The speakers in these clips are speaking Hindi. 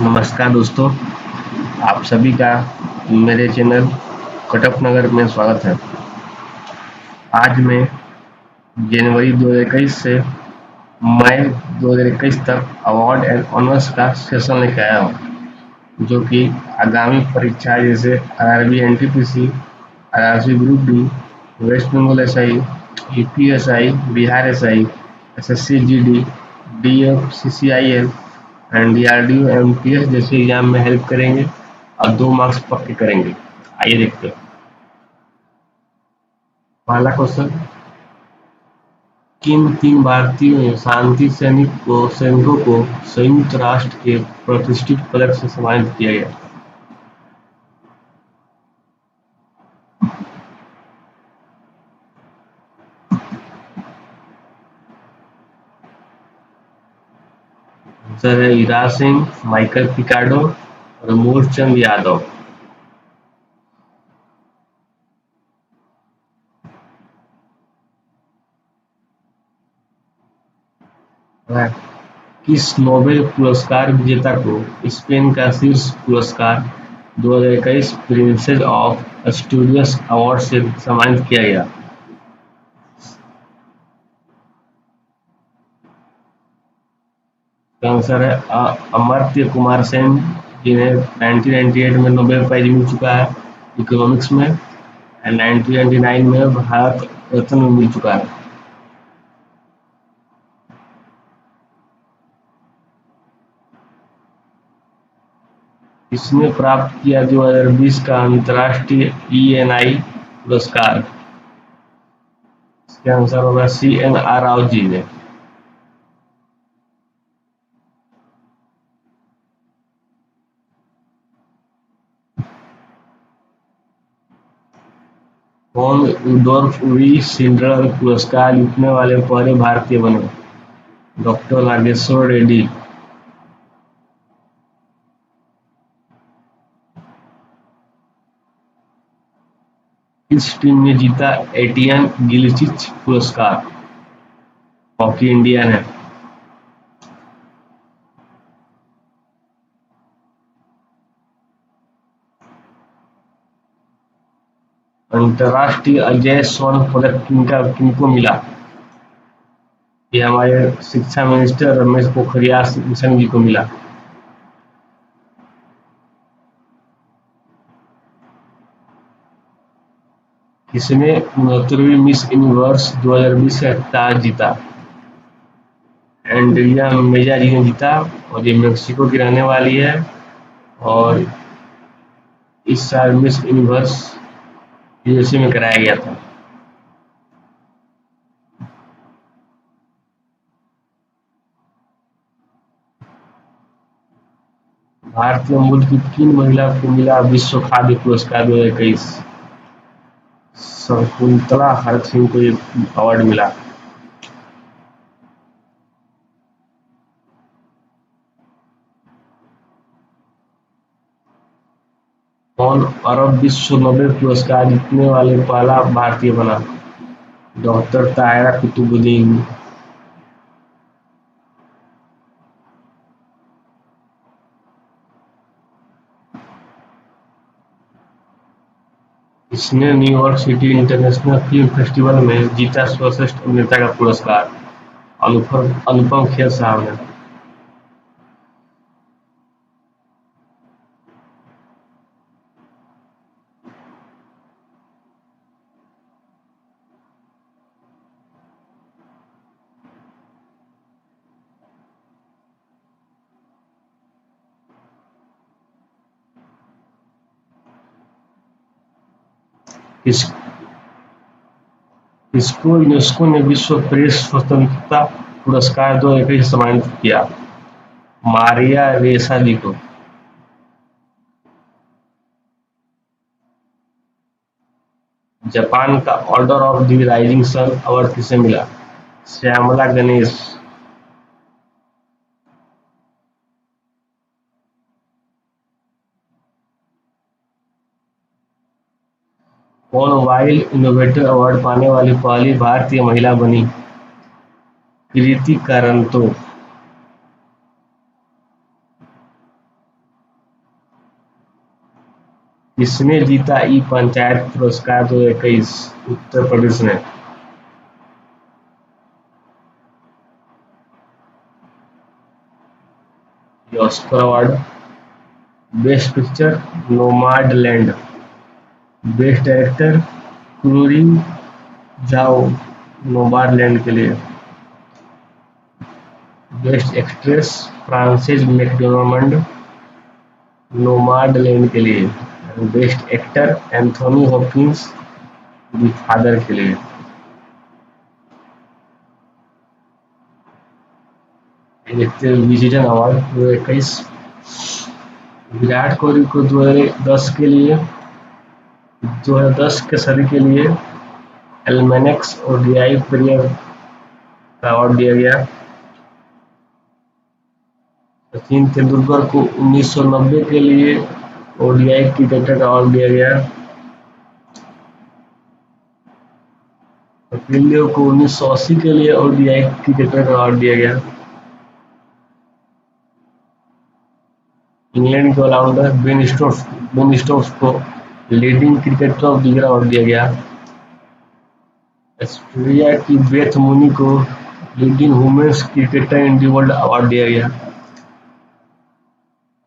नमस्कार दोस्तों, आप सभी का मेरे चैनल कटक नगर में स्वागत है। आज मैं जनवरी 2021 से मई 2021 तक अवार्ड एंड ऑनर्स का सेशन लेके आया हूँ, जो कि आगामी परीक्षा जैसे RRB NTPC, RRC group D, west Bengal SI, UPSI, Bihar SI, SSC GD, DF CCIL and DRDO MTS जैसे एग्जाम में हेल्प करेंगे और 2 मार्क्स पक्के करेंगे। आइए देखते हैं। पहला क्वेश्चन, किन 3 भारतीय शांति सैनिकों को संयुक्त राष्ट्र के प्रतिष्ठित पदक से सम्मानित किया गया? आंसर है युवराज सिंह, माइकल पिकाडो और मूलचंद यादव। किस नोबेल पुरस्कार विजेता को स्पेन का शीर्ष पुरस्कार 2021 प्रिंसेस ऑफ एस्टूरियस अवार्ड से सम्मानित किया गया? आंसर है अमर्त्य कुमार सेन, जिन्हें 1998 में नोबेल प्राइज मिल चुका है इकोनॉमिक्स में, एंड 1999 में भारत रत्न मिल चुका है। इसने प्राप्त किया 2020 का अंतर्राष्ट्रीय ईएनआई पुरस्कार? इसका आंसर होगा CNR राव जी ने। कौन रुडोल्फ वी शिंडलर पुरस्कार जीतने वाले पहले भारतीय बने? डॉक्टर नागेश्वर रेड्डी। किस टीम ने जीता एटियन गिलक्रिस्ट पुरस्कार? हॉकी इंडिया ने। अंतर्राष्ट्रीय अजय स्वर्ण पदक किनको मिला? ये हमारे शिक्षा मिनिस्टर रमेश पोखरियाल निशंक जी को मिला। किसने 69वीं मिस यूनिवर्स 2020 का खिताब जीता? एंड्रिया मेजा जी ने जीता, और ये मेक्सिको की रहने वाली है, और इस साल मिस यूनिवर्स यूएसए में कराया गया था। भारतीय मूल की किन महिला को मिला विश्व खाद्य पुरस्कार 2021? शकुंतला हरत सिंह को ये अवार्ड मिला। कौन अरब विश्व नोबेल पुरस्कार जीतने वाले पहला भारतीय बना? डॉक्टर ताहिरा कुतुबुद्दीन। इसने New York city international film festival में जीता सर्वश्रेष्ठ अभिनेता का पुरस्कार? अनुपम खेर साहब ने। इसको यूनेस्को ने विश्व प्रेस स्वतंत्रता पुरस्कार 2021 से सम्मानित किया? मारिया रेसा जी को। जापान का order of the rising sun award किसे मिला? श्यामला गणेश। कौन वाइल्ड इनोवेटर अवार्ड पाने वाली पहली भारतीय महिला बनी? कृति कारंतो। किसने जीता ई पंचायत पुरस्कार 2021? उत्तर प्रदेश ने। ये Oscar award. Best picture Nomadland. Best director Chloe Zhao Nomadland के लिए। Best actress Frances McDonald Nomadland के लिए। Best actor Anthony Hopkins the Father के लिए। देखते हैं विजेता अवार्ड 2021। विराट कोहली को 2010 के लिए, 2010 के सदी के लिए एल्मेनेक्स ओडीआई प्लेयर का अवार्ड दिया गया। सचिन तेंदुलकर को 1990 के लिए ओडीआई क्रिकेटर का अवार्ड दिया गया। कपिल देव को 1980 के लिए ओडीआई क्रिकेटर का अवार्ड दिया गया। इंग्लैंड के ऑलराउंडर बेन स्टोक्स को leading cricketer of the year award दिया गया। ऑस्ट्रेलिया की बेथ मूनी को leading women's cricketer in the world award दिया गया।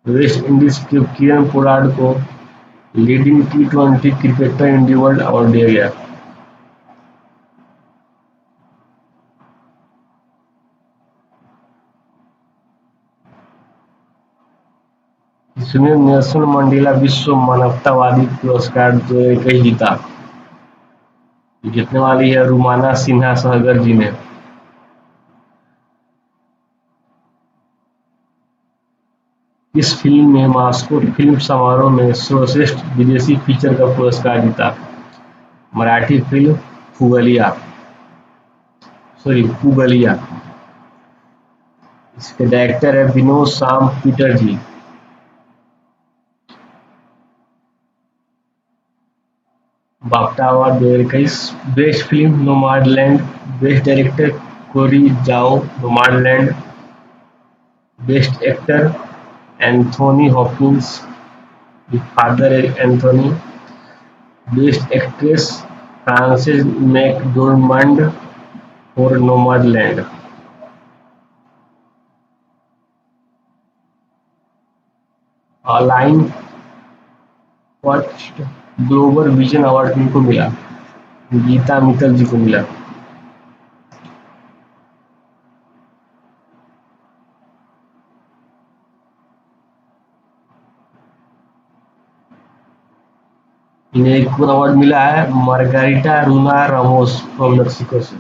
वेस्ट इंडीज के किरण पोलार्ड को leading T20 cricketer in the world award दिया गया। इसने नेल्सन मंडेला विश्व मानवतावादी पुरस्कार 2021 जीता। जीतने वाली है रुमाना सिन्हा सहगर जी ने। इस फिल्म ने मॉस्को फिल्म समारोह में सर्वश्रेष्ठ विदेशी फीचर का पुरस्कार जीता। मराठी फिल्म पुगलिया। इसके डायरेक्टर है Vinod Sam Peter ji. BAFTA award 2021। Best film Nomadland. Best director Chloe Zhao Nomadland. Best actor Anthony Hopkins the Father Anthony. Best actress Frances McDormand for Nomadland. अलाइन फर्स्ट ग्लोबल विजन अवार्ड किनको मिला? गीता मित्तल जी को मिला। इन्हें एक और अवार्ड मिला है margherita Runa Ramos from Mexico से।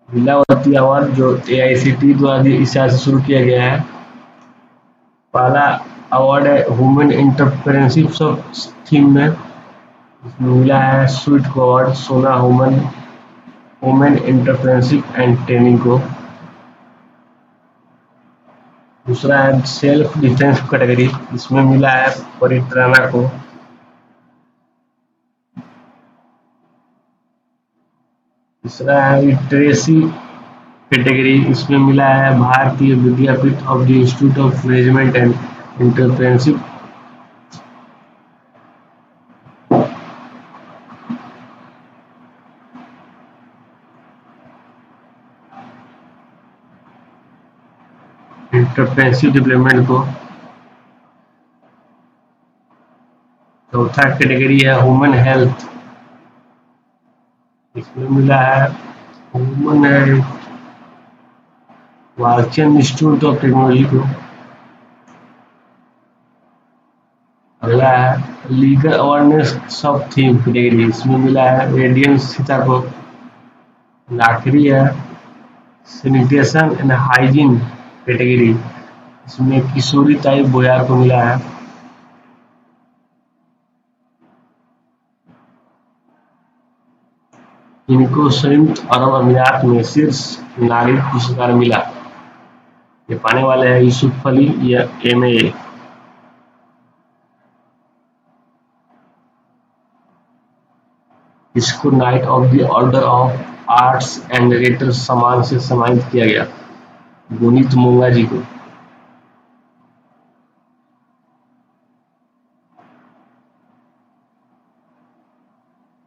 लीलावती अवार्ड जो एआईसीटी द्वारा इस साल से शुरू किया गया है। पहला अवार्ड है वुमेन एंटरप्रेन्योरशिप सब थीम में। इसमें मिला है स्वीट को अवार्ड सोना वुमेन एंटरप्रेन्योरशिप एंड ट्रेनिंग को। दूसरा है सेल्फ डिफेंस कैटेगरी, इसमें मिला है परित्राणा को। तीसरा है लिटरेसी कैटेगरी, इसमें मिला है Bharati Vidyapeeth of the institute of management and entrepreneurship. Entrepreneurship development को। चौथा कैटेगरी है ह्यूमन हेल्थ, इसमें मिला है human Walchand institute of technology को। अगला है legal awareness sub theme category, इसमें मिला है रेडियंस सीता को। आखिरी है सैनिटेशन एंड हाइजीन कैटेगरी, इसमें किशोरी ताई बोयार को मिला है। इनको संयुक्त अरब अमीरात में शीर्ष नागरिक पुरस्कार मिला। ये पाने वाले हैं यूसुफ अली या एमए। इसको night of the order of arts and rater सम्मान से सम्मानित किया गया? गुनीत मोंगा जी को।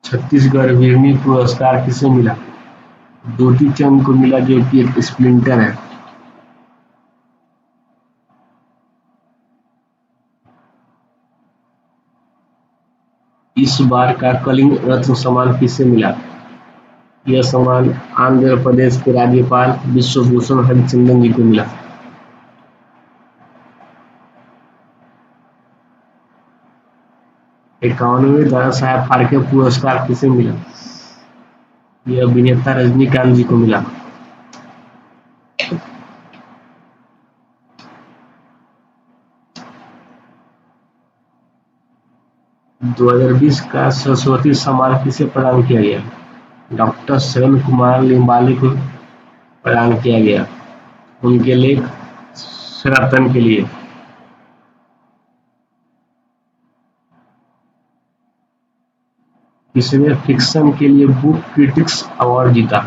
छत्तीसगढ़ वीरनी पुरस्कार किसे मिला? द्युति चंद को मिला, जो कि एक स्प्रिंटर है। इस बार का कलिंग रत्न सम्मान किसे मिला? यह सम्मान आंध्र प्रदेश के राज्यपाल विश्वभूषण हरिचंदन जी को मिला। इक्यावनवें दादा साहेब फाल्के पुरस्कार किसे मिला? यह अभिनेता रजनीकांत जी को मिला। दो 2020 का सरस्वती सम्मान किसे प्रदान किया गया? डॉक्टर शरण कुमार लिम्बाले को प्रदान किया गया, उनके लेख सनातन के लिए। किसने फिक्शन के लिए बुक क्रिटिक्स अवार्ड जीता?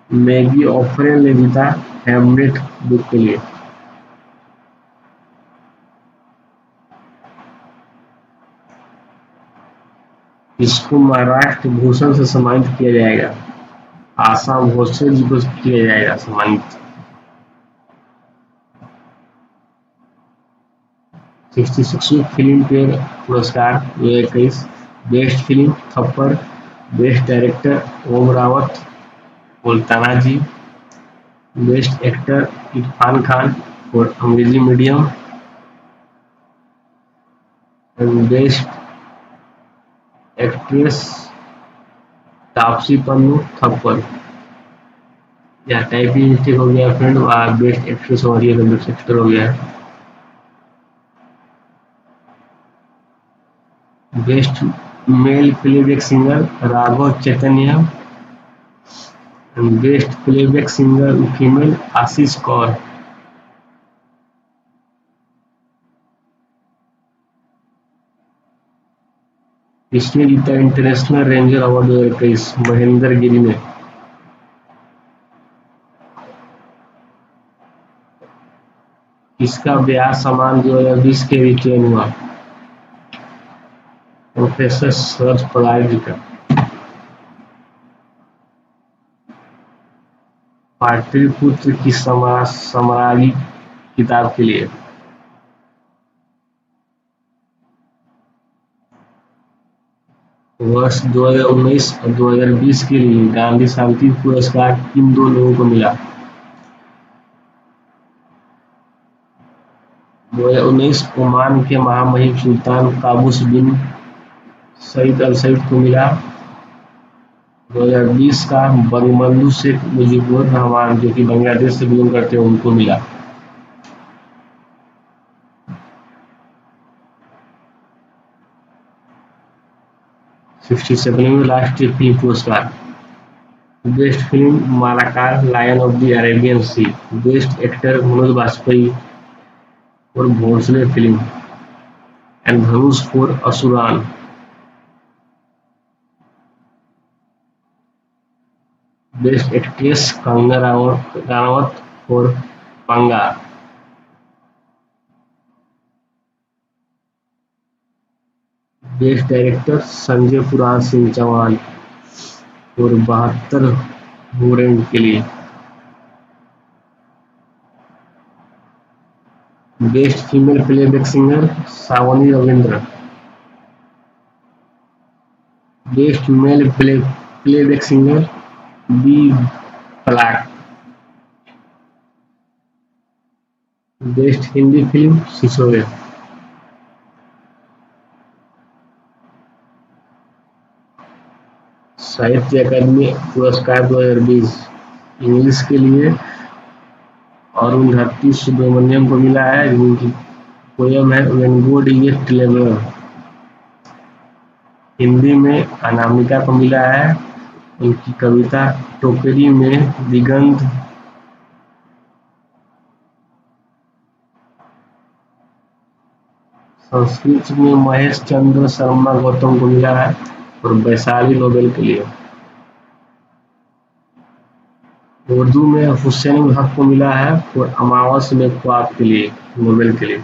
मैगी ऑफरेन ने जीता हैमलेट बुक के लिए। इसको महाराष्ट्र भूषण से सम्मानित किया जाएगा? आशा भोसले जी को किया जाएगा सम्मानित। 66वीं फिल्म फेयर पुरस्कार 2021 बेस्ट फिल्म थप्पड़, बेस्ट डायरेक्टर ओम रावत और तानाजी, बेस्ट एक्टर इरफान खान और अंग्रेजी medium, and best actress Taapsee Pannu थप्पड़। या टाइपिंग मिस्टेक हो गया फ्रेंड, बेस्ट एक्ट्रेस हो रही है, बेस्ट एक्टर हो गया है। Best male playback singer Raghav Chaitanya, and best playback singer female Ashish Kaur. किसने जीता international ranger award 2021? Mahendra Giri ने। किसका ब्याह सम्मान 2020 के लिए चयन हुआ? प्रोफेसर शरद पवार जी का। पाटलिपुत्र की समरागी किताब के लिए। वर्ष 2019 और 2020 के लिए गांधी शांति पुरस्कार किन दो लोगों को मिला? 2019 ओमान के महामहिम सुल्तान काबूस बिन सईद अल सईद को मिला। 2020 का बंगबंधु शेख मुजीबुर रहमान, जो कि बांग्लादेश से बिलोंग करते हैं, उनको मिला। सत्तानवें राष्ट्रीय फिल्म पुरस्कार। Best film Marakkar lion of the Arabian sea, best actor Manoj Bajpayee और Bhonsle film, and Dhanush for Asuran. Best actress Kangana Ranaut for Panga. Best director Sanjay Puran Singh Chauhan और 72 हुरैन के लिए। Best female playback singer Savani Ravindra. Best male playback singer B black. Best Hindi film Sisodia. Sahitya Akademi पुरस्कार 2020 इंग्लिश के लिए अरुंधति सुब्रमण्यम को मिला है, जिनकी पोयम है when God is a traveller. Hindi में अनामिका को मिला है, उनकी कविता टोकरी में दिगंत। संस्कृत में महेश चंद्र शर्मा गौतम को मिला है और वैशाली नोबेल के लिए। उर्दू में हुसैन उल हक को मिला है और अमावस में ख्वाब के लिए, नोबेल के लिए।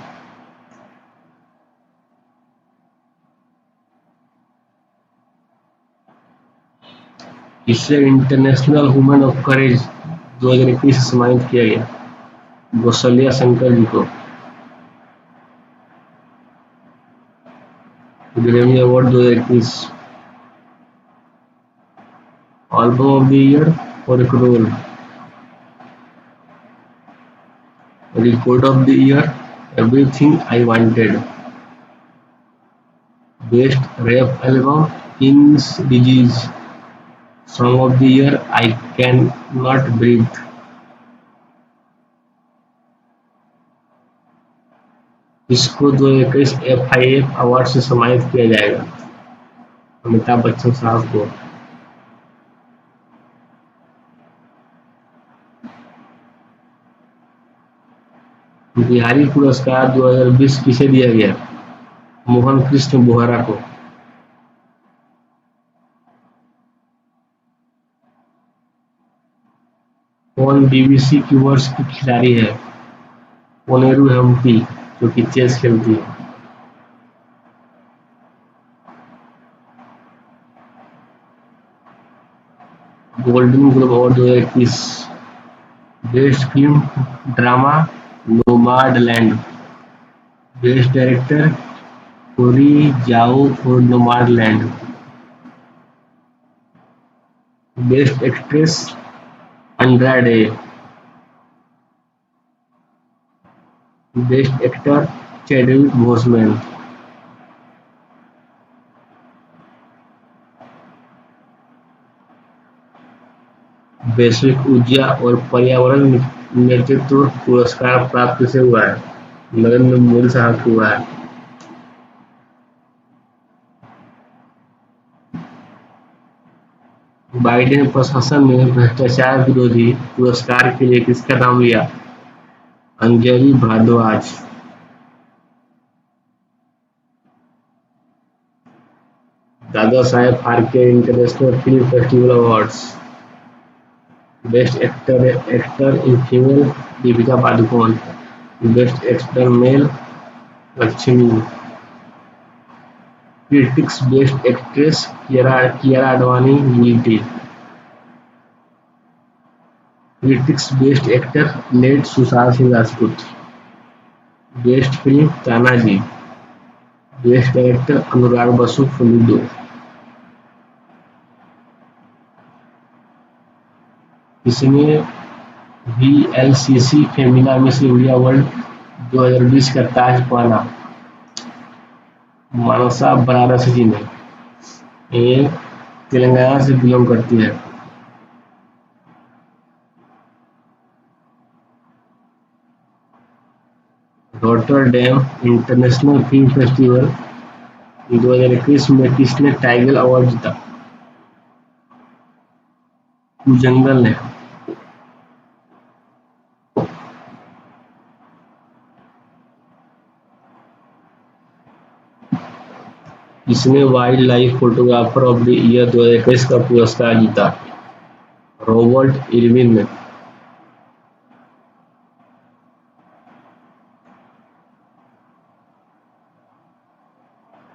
इसे इंटरनेशनल वुमेन ऑफ करेज 2021 से सम्मानित किया गया, कौशल्या शंकर जी को। Grammy award 2021। Album of the year for एक रोल। Record of the year everything I wanted. Best rap album in disease. Song of the year I can not breathe. इसको 2021 FIF अवार्ड से सम्मानित किया जाएगा, अमिताभ बच्चन साहब को। बिहारी पुरस्कार 2020 किसे दिया गया? मोहन कृष्ण बोहरा को। कौन BBC की वर्ष की खिलाड़ी है? पोनेरू हम्पी, जो कि चेस खेलती है। Golden globe award 2021। Best film drama Nomadland. Best director Chloe Zhao for Nomadland. Best actress Andra Day. Best actor Chadwick Boseman. वैश्विक ऊर्जा और पर्यावरण नेतृत्व पुरस्कार प्राप्त किसे हुआ है? नरेंद्र मोदी साहब को हुआ है। बाइडेन प्रशासन ने भ्रष्टाचार विरोधी पुरस्कार के लिए किसका नाम लिया? Anjali Bhardwaj. Dada Saheb Phalke international film festival awards. Best actor in female Deepika Padukone. Best actor male Laxmi. Critics best actress Kiara Advani मिल्टी। Critics best actor late Sushant Singh Rajput. Best film Tanhaji. Best director Anurag Basu फलूदो। इसने VLCC Femina Miss India world 2020 का ताज पहना। मानसा बनारस जी ने। ये तेलंगाना से बिलोंग करती है। रॉटरडैम इंटरनेशनल फिल्म फेस्टिवल 2021 में किसने टाइगर अवार्ड जीता? जंगल ने। इसने wild life photographer of the year 2021 का पुरस्कार जीता? रॉबर्ट इरविन ने।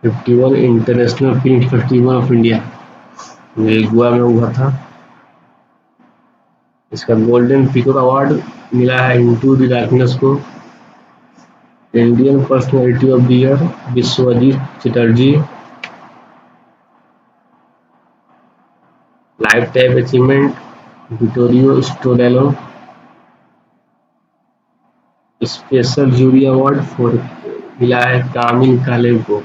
'51 international film festival of India, ये गोवा में हुआ था। इसका गोल्डन पीकॉक अवार्ड मिला है इनटू द डार्कनेस को। Indian personality of the year Biswajit Chatterjee. Lifetime achievement Vittorio Storaro. Special jury award for मिला है कामिल कालेव को।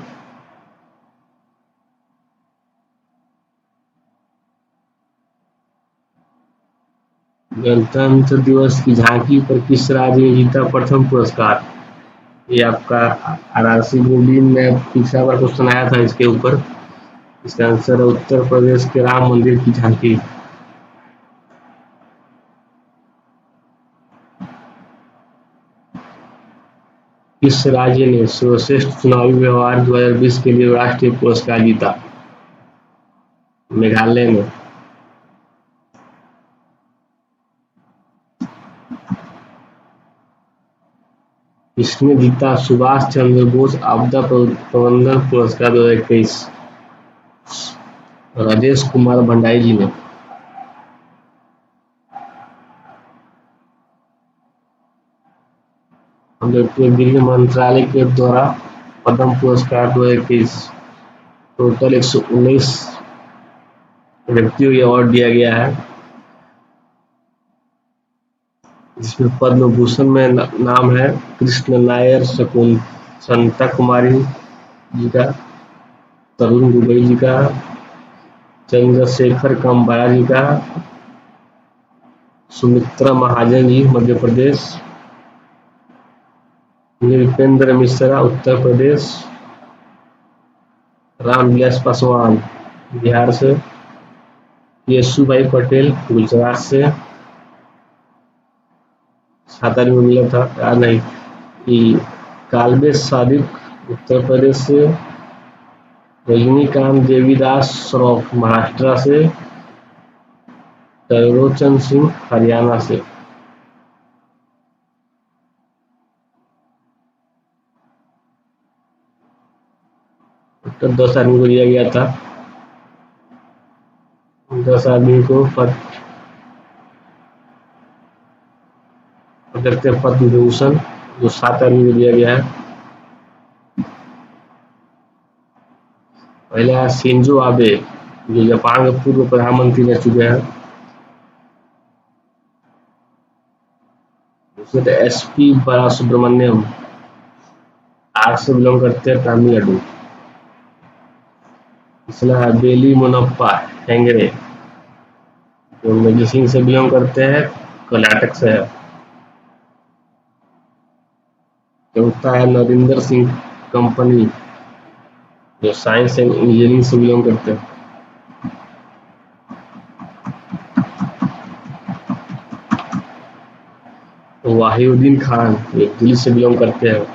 गणतंत्र दिवस की झांकी पर किस राज्य ने जीता प्रथम पुरस्कार? ये आपका RRC बुलेटिन में पिछला बार क्वेश्चन आया था इसके ऊपर। इसका आंसर है उत्तर प्रदेश के राम मंदिर की झांकी। किस राज्य ने सर्वश्रेष्ठ चुनावी व्यवहार 2020 के लिए राष्ट्रीय पुरस्कार जीता? मेघालय में। इसने जीता सुभाष चंद्र बोस आपदा प्रबंधन पुरस्कार 2021। राजेश कुमार भंडारी जी ने। हम देखते हैं गृह मंत्रालय के द्वारा पद्म पुरस्कार 2021 टोटल 119 व्यक्तियों को अवार्ड दिया गया है, जिसमें पद्म भूषण में नाम है कृष्ण नायर, शांता कुमारी जी का, तरुण गोगोई जी का, चंद्रशेखर कंबारा जी का, सुमित्रा महाजन जी मध्य प्रदेश, नृपेंद्र मिश्रा उत्तर प्रदेश, रामविलास पासवान बिहार से, येसुभाई पटेल गुजरात से, सातारी में मिला था याद नहीं कि कालबे सादिक उत्तर प्रदेश से, रजनीकांत देवीदास श्रॉफ महाराष्ट्र से, त्रिलोचन सिंह हरियाणा से। तो 10 आदमी को दिया गया था, 10 आदमी को पद्म विभूषण, जो 7 आदमी को दिया गया है। पहले शिंजो आबे, जो जापान के पूर्व प्रधानमंत्री रह चुके हैं। उसमें एसपी बालासुब्रमण्यम आर्ट से बिलोंग करते हैं, तमिलनाडु। तीसरा है बेली मुनप्पा हेंगरे, जो मेडिसिन से बिलोंग करते हैं, कर्नाटक से है। चौथा है नरेंद्र सिंह कंपनी, जो साइंस एंड इंजीनियरिंग से बिलोंग करते हैं। वाहिउद्दीन खान, जो दिल्ली से बिलोंग करते हैं।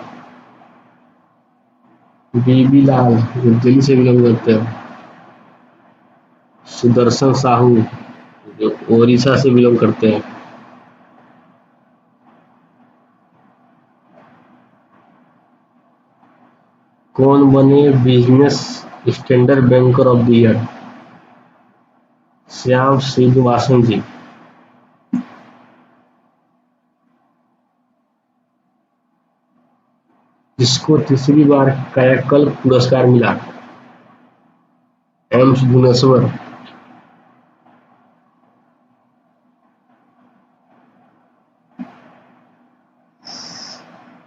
बीबी लाल, जो दिल्ली से बिलोंग करते हैं। सुदर्शन साहू, जो ओडिशा से बिलोंग करते हैं। कौन बने business standard banker of the year? Shyam Srinivasan ji. जिसको तीसरी बार कायाकल्प पुरस्कार मिला? एम्स भुवनेश्वर।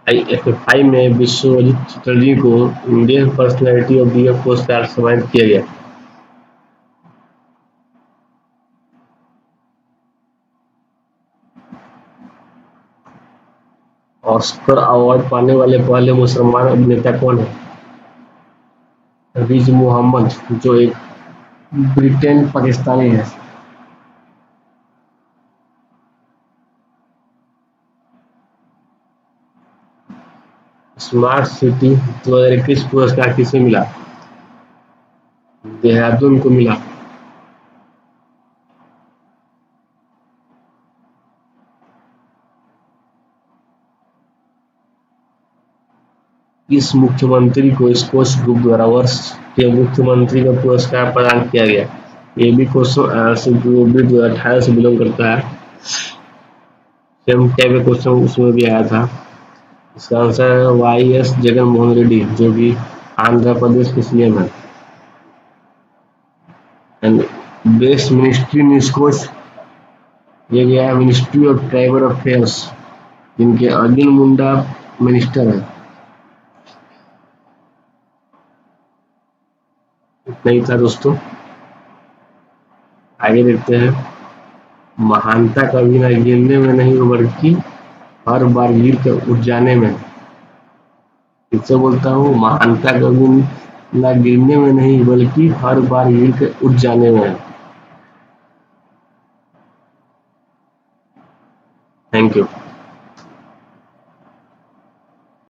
IFFI में विश्वजीत चटर्जी को Indian personality of the year पुरस्कार सम्मानित किया गया। ऑस्कर अवार्ड पाने वाले पहले मुसलमान अभिनेता कौन है? रिज मोहम्मद, जो एक ब्रिटेन पाकिस्तानी है। स्मार्ट सिटी 2021 पुरस्कार किसे मिला? देहरादून को मिला। किस मुख्यमंत्री को स्कॉच ग्रुप द्वारा वर्ष के मुख्यमंत्री का पुरस्कार प्रदान किया गया? ये भी क्वेश्चन 2018 से बिलोंग करता है। सेम टाइप क्वेश्चन उसमें भी आया था। इसका आंसर है YS जगन मोहन रेड्डी, जो कि आंध्र प्रदेश के सीएम है। And best ministry in Skoch ये गया है मिनिस्ट्री ऑफ ट्राइबल अफेयर्स, जिनके अर्जुन मुंडा मिनिस्टर है। इतना ही था दोस्तों, आगे देखते हैं। महानता कभी ना गिरने में नहीं बल्कि हर बार गिर कर उठ जाने में। इससे बोलता हूँ, महानता कभी ना गिरने में नहीं बल्कि हर बार गिर कर उठ जाने में। Thank you.